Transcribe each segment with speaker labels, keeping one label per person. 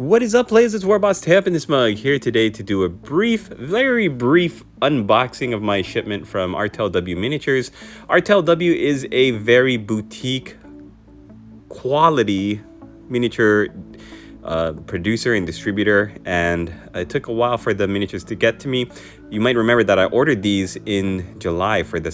Speaker 1: What is up, players? It's Warboss Tap in this mug here today to do a very brief unboxing of my shipment from Artel W Miniatures. Artel W is a very boutique quality miniature producer and distributor, and it took a while for the miniatures to get to me. You might remember that I ordered these in July for the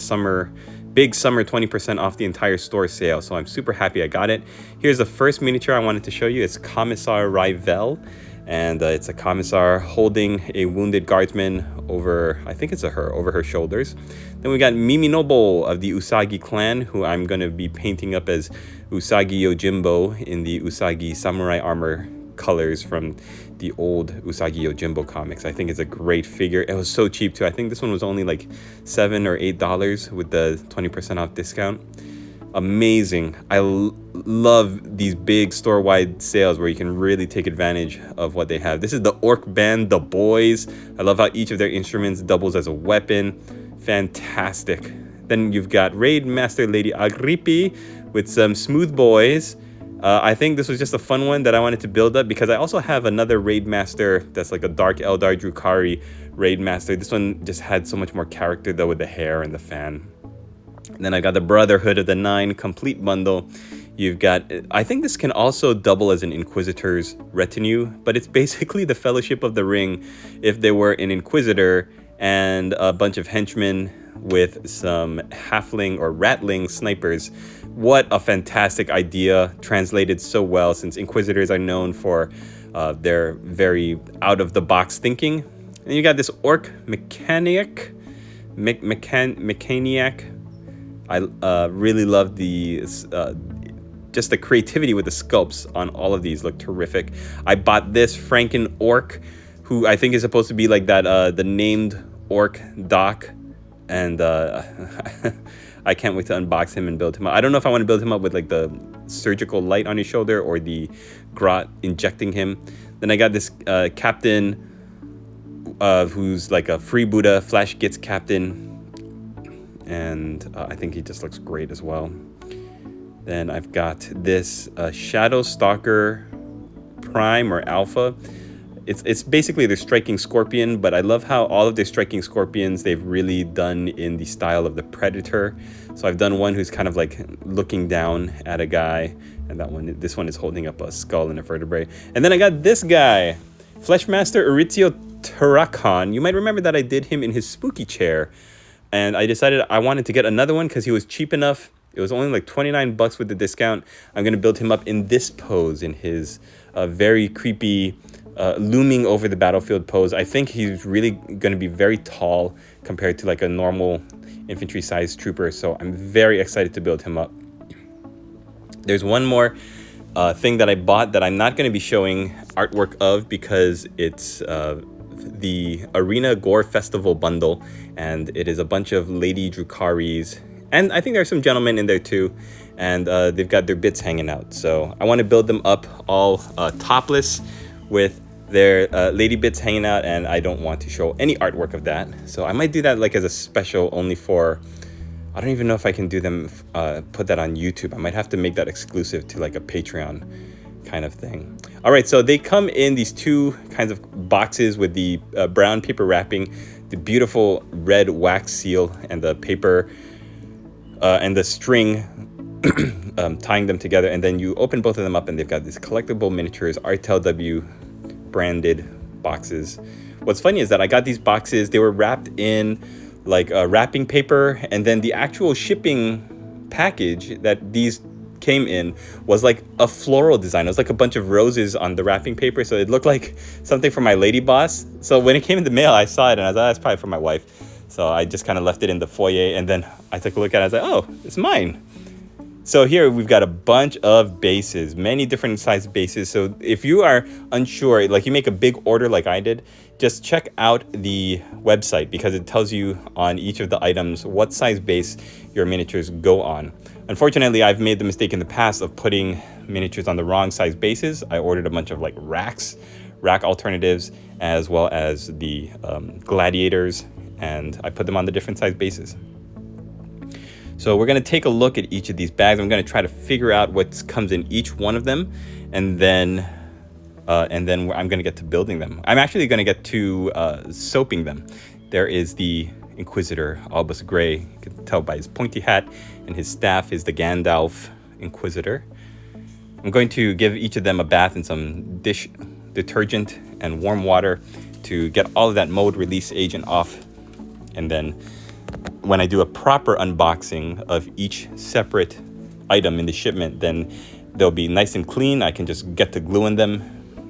Speaker 1: big summer 20% off the entire store sale, so I'm super happy I got it. Here's the first miniature I wanted to show you. It's Commissar Rivel, and it's a commissar holding a wounded guardsman over, I think it's a her, over her shoulders. Then we got Mimi Noble of the Usagi clan, who I'm going to be painting up as Usagi Yojimbo in the Usagi samurai armor colors from the old Usagi Yojimbo comics. I think it's a great figure. It was so cheap too. I think this one was only like $7 or $8 with the 20% off discount. Amazing. I love these big store-wide sales where you can really take advantage of what they have. This is the Orc Band, the boys. I love how each of their instruments doubles as a weapon. Fantastic. Then you've got Raid Master Lady Agrippi with some smooth boys. I think this was just a fun one that I wanted to build up because I also have another Raid Master that's like a Dark Eldar Drukhari Raid Master. This one just had so much more character though with the hair and the fan. And then I got the Brotherhood of the Nine complete bundle. You've got, I think this can also double as an Inquisitor's retinue, but it's basically the Fellowship of the Ring if they were an Inquisitor and a bunch of henchmen with some halfling or ratling snipers. What a fantastic idea, translated so well since Inquisitors are known for their very out-of-the-box thinking. And you got this Orc Mechaniac. I really love the just the creativity with the sculpts on all of these look terrific. I bought this Franken Orc, who I think is supposed to be like that the named Orc Doc, and I can't wait to unbox him and build him up. I don't know if I want to build him up with like the surgical light on his shoulder or the grot injecting him. Then I got this captain who's like a freebooter Flash Gits captain, and I think he just looks great as well. Then I've got this Shadow Stalker Prime or Alpha. It's basically their Striking Scorpion, but I love how all of their Striking Scorpions they've really done in the style of the Predator. So I've done one who's kind of like looking down at a guy, and this one is holding up a skull and a vertebrae. And then I got this guy, Fleshmaster Erizio Terrakon. You might remember that I did him in his spooky chair, and I decided I wanted to get another one because he was cheap enough. It was only like 29 bucks with the discount. I'm going to build him up in this pose, in his very creepy looming over the battlefield pose. I think he's really going to be very tall compared to like a normal infantry sized trooper, so I'm very excited to build him up. There's one more thing that I bought that I'm not going to be showing artwork of because it's the Arena Gore Festival bundle, and it is a bunch of Lady Drukharis, and I think there's some gentlemen in there too, and they've got their bits hanging out. So I want to build them up all topless with their lady bits hanging out, and I don't want to show any artwork of that. So I might do that like as a special only for, I don't even know if I can do them, put that on YouTube. I might have to make that exclusive to like a Patreon kind of thing. All right, so they come in these two kinds of boxes with the brown paper wrapping, the beautiful red wax seal, and the paper and the string tying them together. And then you open both of them up and they've got these collectible miniatures, Artel W branded boxes. What's funny is that I got these boxes, they were wrapped in like wrapping paper, and then the actual shipping package that these came in was like a floral design. It was like a bunch of roses on the wrapping paper, so it looked like something for my lady boss. So when it came in the mail, I saw it and I was like, oh, that's probably for my wife. So I just kind of left it in the foyer, and then I took a look at it. I was like, oh, it's mine. So here we've got a bunch of bases, many different size bases. So if you are unsure, like you make a big order like I did, just check out the website because it tells you on each of the items what size base your miniatures go on. Unfortunately, I've made the mistake in the past of putting miniatures on the wrong size bases. I ordered a bunch of like rack alternatives, as well as the gladiators, and I put them on the different size bases. So we're going to take a look at each of these bags. I'm going to try to figure out what comes in each one of them, and then and then I'm going to get to building them. I'm actually going to get to soaping them. There is the Inquisitor, Albus Grey. You can tell by his pointy hat, and his staff is the Gandalf Inquisitor. I'm going to give each of them a bath in some dish detergent and warm water to get all of that mold release agent off. And then when I do a proper unboxing of each separate item in the shipment, then they'll be nice and clean. I can just get to gluing them.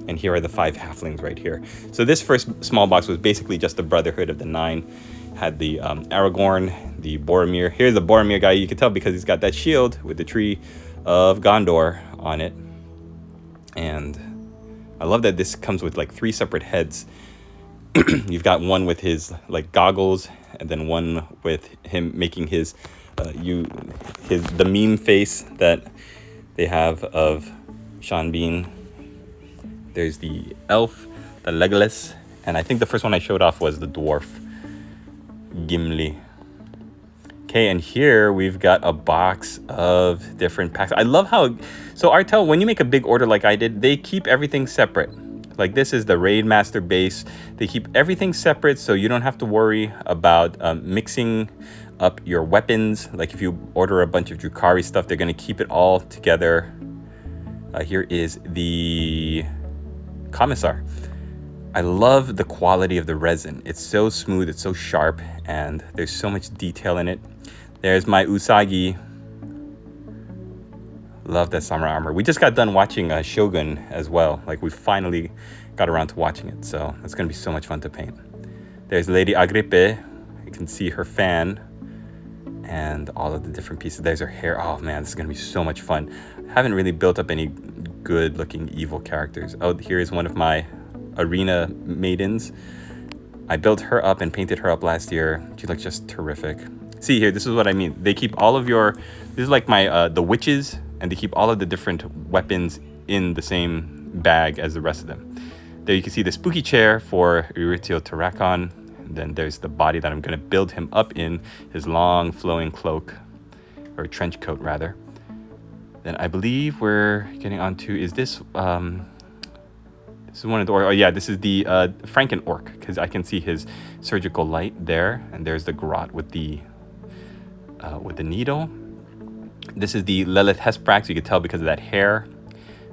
Speaker 1: And here are the 5 halflings right here. So this first small box was basically just the Brotherhood of the 9. Had the Aragorn, the Boromir. Here's the Boromir guy. You can tell because he's got that shield with the tree of Gondor on it. And I love that this comes with like 3 separate heads. You've got one with his like goggles, and then one with him making his the meme face that they have of Sean Bean. There's the elf, the Legolas, and I think the first one I showed off was the dwarf, Gimli. Okay, and here we've got a box of different packs. I love how, so Artel, when you make a big order like I did, they keep everything separate. Like this is the Raid Master base. They keep everything separate so you don't have to worry about mixing up your weapons. Like if you order a bunch of Drukhari stuff, they're gonna keep it all together. Here is the Commissar. I love the quality of the resin. It's so smooth, it's so sharp, and there's so much detail in it. There's my Usagi. Love that samurai armor. We just got done watching Shogun as well. Like we finally got around to watching it, so it's gonna be so much fun to paint. There's Lady Agrippe. You can see her fan and all of the different pieces. There's her hair. Oh man, this is gonna be so much fun. I haven't really built up any good looking evil characters. Oh, here is one of my arena maidens. I built her up and painted her up last year. She looks just terrific. See here, this is what I mean. They keep all of your, this is like my the witches, and they keep all of the different weapons in the same bag as the rest of them. There you can see the spooky chair for Eurytio Tarakon. And then there's the body that I'm going to build him up in, his long flowing cloak, or trench coat rather. Then I believe we're getting on to, is this, this is one of the, oh yeah, this is the Franken Orc, because I can see his surgical light there, and there's the grot with the needle. This is the Lilith Hesprax. You can tell because of that hair,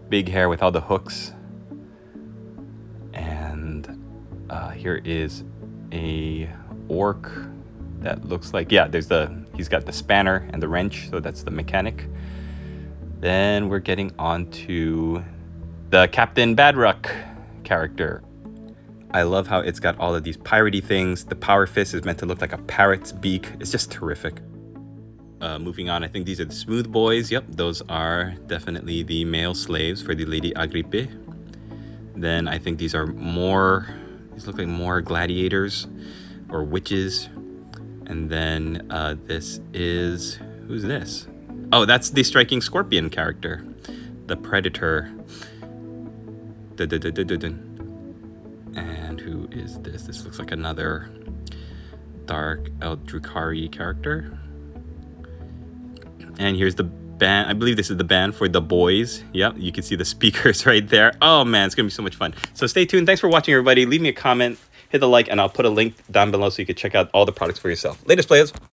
Speaker 1: big hair with all the hooks. And here is a orc that looks like, yeah, there's he's got the spanner and the wrench, so that's the mechanic. Then we're getting on to the Captain Badruck character. I love how it's got all of these piratey things. The power fist is meant to look like a parrot's beak. It's just terrific. Moving on, I think these are the smooth boys. Yep, those are definitely the male slaves for the Lady Agrippe. Then I think these are more, these look like more gladiators or witches. And then this is, who's this? Oh, that's the striking scorpion character, the Predator. And who is this? This looks like another Dark Eldrukari character. And here's the band. I believe this is the band for The Boys. Yep, you can see the speakers right there. Oh man, it's gonna be so much fun. So stay tuned. Thanks for watching, everybody. Leave me a comment, hit the like, and I'll put a link down below so you can check out all the products for yourself. Latest, players.